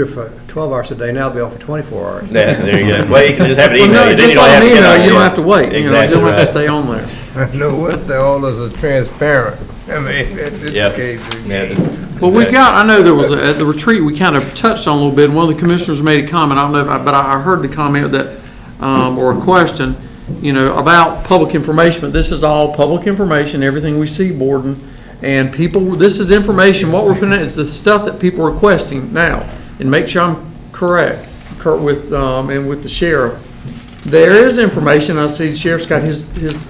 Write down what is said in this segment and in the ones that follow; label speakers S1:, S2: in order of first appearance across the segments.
S1: here for 12 hours a day, now I'll be on for 24 hours.
S2: Yeah, there you go. Well, you can just have an email.
S3: Well, no, just like an email, you don't have to wait.
S2: Exactly,
S3: you don't have to stay on there.
S4: I know what, all of us are transparent. I mean, in this case.
S3: Well, we got, I know there was, at the retreat, we kind of touched on a little bit, and one of the commissioners made a comment, I don't know if but I heard the comment that, or a question, you know, about public information, but this is all public information, everything we see, Borden, and people, this is information, what we're putting in is the stuff that people are requesting now, and make sure I'm correct, with, and with the sheriff. There is information, I see the sheriff's got his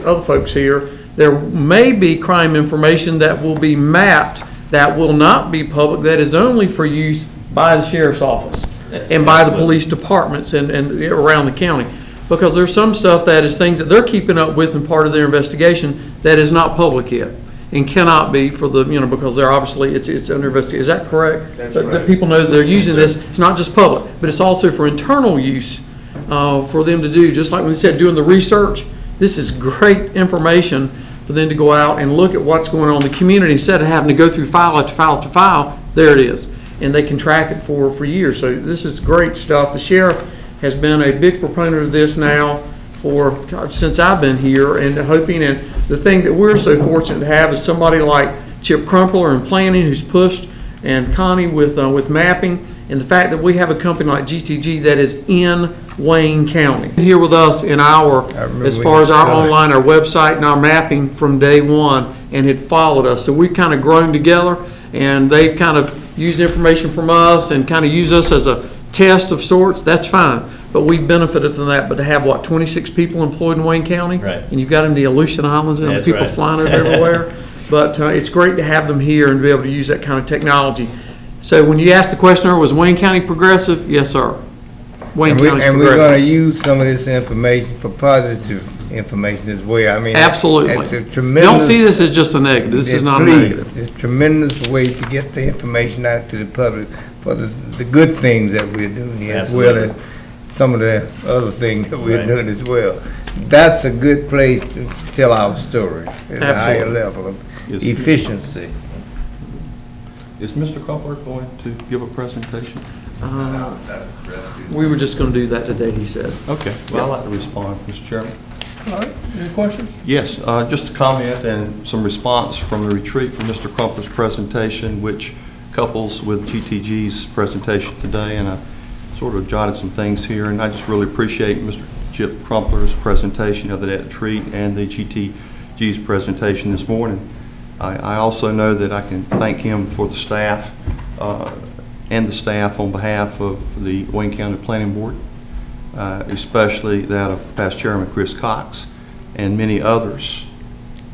S3: other folks here, there may be crime information that will be mapped that will not be public, that is only for use by the sheriff's office and by the police departments and around the county. Because there's some stuff that is things that they're keeping up with and part of their investigation that is not public yet and cannot be for the, you know, because they're obviously, it's under investigation. Is that correct?
S2: That's
S3: right. That people know that they're using this. It's not just public, but it's also for internal use for them to do. Just like when they said doing the research, this is great information for them to go out and look at what's going on in the community instead of having to go through file after file after file. There it is. And they can track it for years. So this is great stuff. The sheriff has been a big proponent of this now for, God, since I've been here, and hoping, and the thing that we're so fortunate to have is somebody like Chip Crumpler in planning who's pushed, and Connie with mapping, and the fact that we have a company like GTG that is in Wayne County. Here with us in our, as far as our online, our website and our mapping from day one, and had followed us. So we've kind of grown together, and they've kind of used information from us and kind of used us as a test of sorts. That's fine, but we've benefited from that. But to have, what, 26 people employed in Wayne County? Right. And you've got in the Aleutian Islands and
S2: That's
S3: people
S2: right.
S3: flying over everywhere. But it's great to have them here and be able to use that kind of technology. So when you asked the question, was Wayne County progressive? Yes, sir. Wayne County's
S4: and
S3: progressive.
S4: we're going to use some of this information for positive information as well. I mean,
S3: absolutely.
S4: It's a tremendous,
S3: don't see this as just a negative. This is not a negative.
S4: It's a tremendous way to get the information out to the public for the good things that we're doing here, as well as some of the other things that we're doing as well. That's a good place to tell our story at a higher level of efficiency.
S5: Is Mr. Crumpler going to give a presentation?
S3: We were just going to do that today, he said.
S5: Okay. Well, I'd like to respond, Mr. Chairman.
S3: All right. Any questions?
S5: Yes. Just a comment and some response from the retreat from Mr. Crumpler's presentation, which couples with GTG's presentation today. And I sort of jotted some things here, and I just really appreciate Mr. Chip Crumpler's presentation of the retreat and the GTG's presentation this morning. I also know that I can thank him for the staff and the staff on behalf of the Wayne County Planning Board, especially that of past Chairman Chris Cox and many others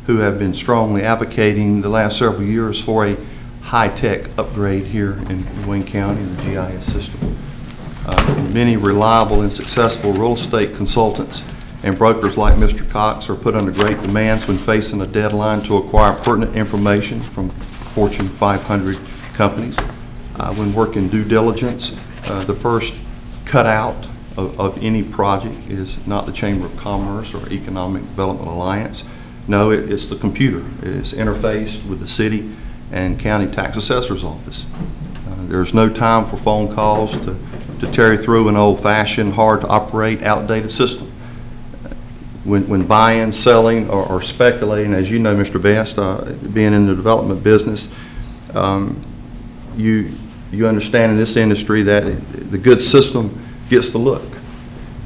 S5: who have been strongly advocating the last several years for a high-tech upgrade here in Wayne County, the GIS system. Many reliable and successful real estate consultants and brokers like Mr. Cox are put under great demands when facing a deadline to acquire pertinent information from Fortune 500 companies. When working due diligence, the first cutout of any project is not the Chamber of Commerce or Economic Development Alliance. No, it's the computer. It's interfaced with the city and county tax assessor's office. There's no time for phone calls to tarry through an old-fashioned, hard-to-operate, outdated system. When buying, selling, or speculating, as you know, Mr. Best, being in the development business, you understand in this industry that the good system gets the look.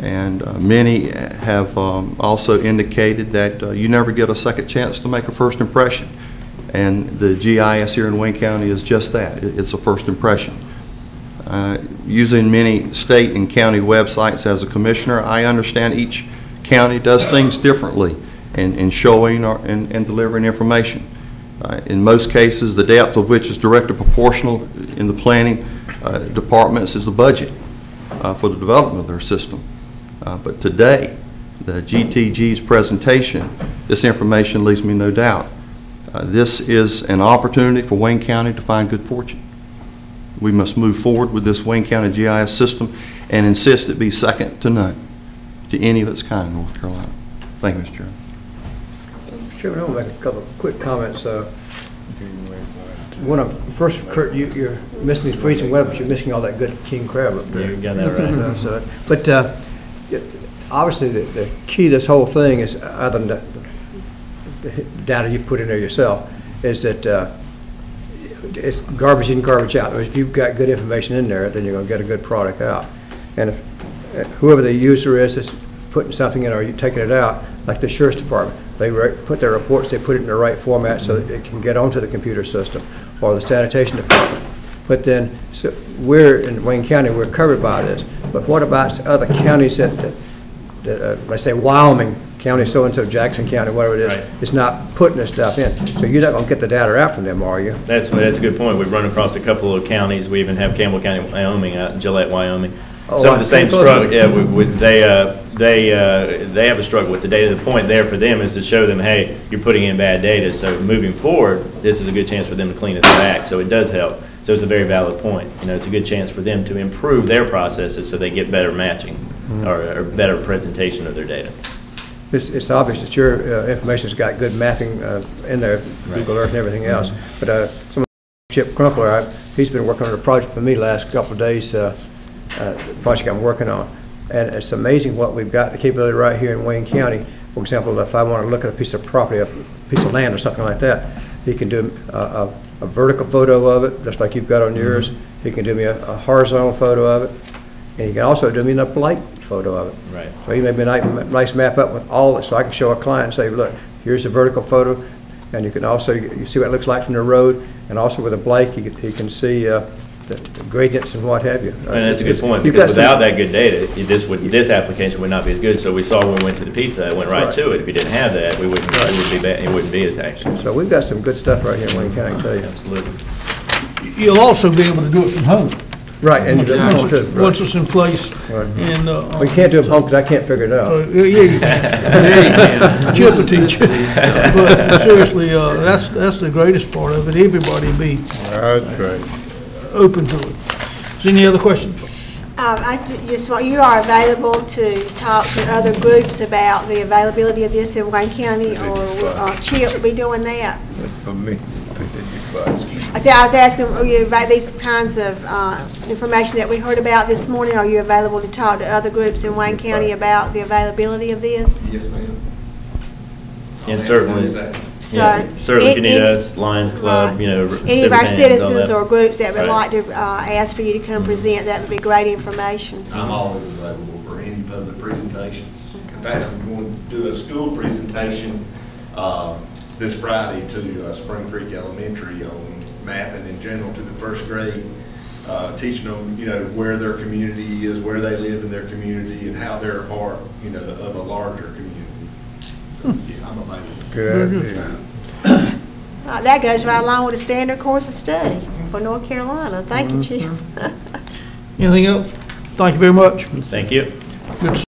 S5: And many have also indicated that you never get a second chance to make a first impression. And the GIS here in Wayne County is just that. It's a first impression. Using many state and county websites as a commissioner, I understand each county does things differently in showing and delivering information. In most cases, the depth of which is directly proportional in the planning departments is the budget for the development of their system. But today, the GTG's presentation, this information leaves me no doubt. This is an opportunity for Wayne County to find good fortune. We must move forward with this Wayne County GIS system and insist it be second to none to any of its kind in North Carolina. Thank you, Mr. Chairman.
S1: Mr. Chairman, I want to make a couple of quick comments. First, Kurt, you're missing these freezing weather, but you're missing all that good king crab up there.
S2: You got that right.
S1: But obviously, the key to this whole thing is, other than the data you put in there yourself, is that it's garbage in, garbage out. If you've got good information in there, then you're going to get a good product out. And if whoever the user is that's putting something in or you taking it out, like the sheriff's department, they put their reports, they put it in the right format so that it can get onto the computer system, or the sanitation department. But then, so we're in Wayne County, we're covered by this. But what about other counties that let's say Wyoming County, so-and-so, Jackson County, whatever it is,
S2: Right.
S1: is not putting this stuff in. So you're not going to get the data out from them, are you?
S2: That's a good point. We've run across a couple of counties. We even have Campbell County, Wyoming, out in Gillette, Wyoming. Some of the same struggle. Yeah, they have a struggle with the data. The point there for them is to show them, hey, you're putting in bad data. So moving forward, this is a good chance for them to clean it back. So it does help. So it's a very valid point. You know, it's a good chance for them to improve their processes so they get better matching or better presentation of their data.
S1: It's obvious that your information's got good mapping in there, Google Earth and everything else. But some of Chip Crumpler, he's been working on a project for me the last couple of days, the project I'm working on. And it's amazing what we've got, the capability right here in Wayne County. For example, if I want to look at a piece of property, a piece of land or something like that, he can do a vertical photo of it, just like you've got on yours. He can do me a horizontal photo of it. And he can also do me an upright photo of it.
S2: Right.
S1: So he made me a nice map up with all it, so I can show a client and say, look, here's the vertical photo, and you can also, you see what it looks like from the road, and also with a Blake, he can see the gradients and what have you.
S2: And that's a good point, because without that good data, this application would not be as good. So we saw when we went to the pizza, it went right to it. If you didn't have that, it wouldn't be as action.
S1: So we've got some good stuff right here in Wayne County, I can tell you.
S2: Absolutely.
S6: You'll also be able to do it from home.
S1: Right, and
S6: Once it's in place.
S1: Right.
S6: And,
S1: we can't do it home because I can't figure it out.
S6: yeah, you can. Chip will teach you. But seriously, that's the greatest part of it. Everybody be
S4: That's right.
S6: open to it. Is there any other questions?
S7: I just want, you are available to talk to other groups about the availability of this in Wayne County, or Chip will be doing that?
S4: For me.
S7: I was asking, are you about these kinds of information that we heard about this morning? Are you available to talk to other groups in Wayne County about the availability of this?
S8: Yes, ma'am.
S2: And certainly, certainly if you need us, Lions Club, you know,
S7: any of our citizens or groups that would
S2: Right.
S7: like to ask for you to come present, that would be great information.
S8: I'm always available for any public presentations. In fact, I'm going to do a school presentation this Friday to Spring Creek Elementary on mapping in general to the first grade, teaching them, you know, where their community is, where they live in their community, and how they're a part, you know, of a larger community. So, yeah, I'm available.
S4: Good idea.
S7: That goes right along with the standard course of study for North Carolina. Thank you, Chip.
S6: Anything else? Thank you very much.
S2: Thank you.
S6: Good to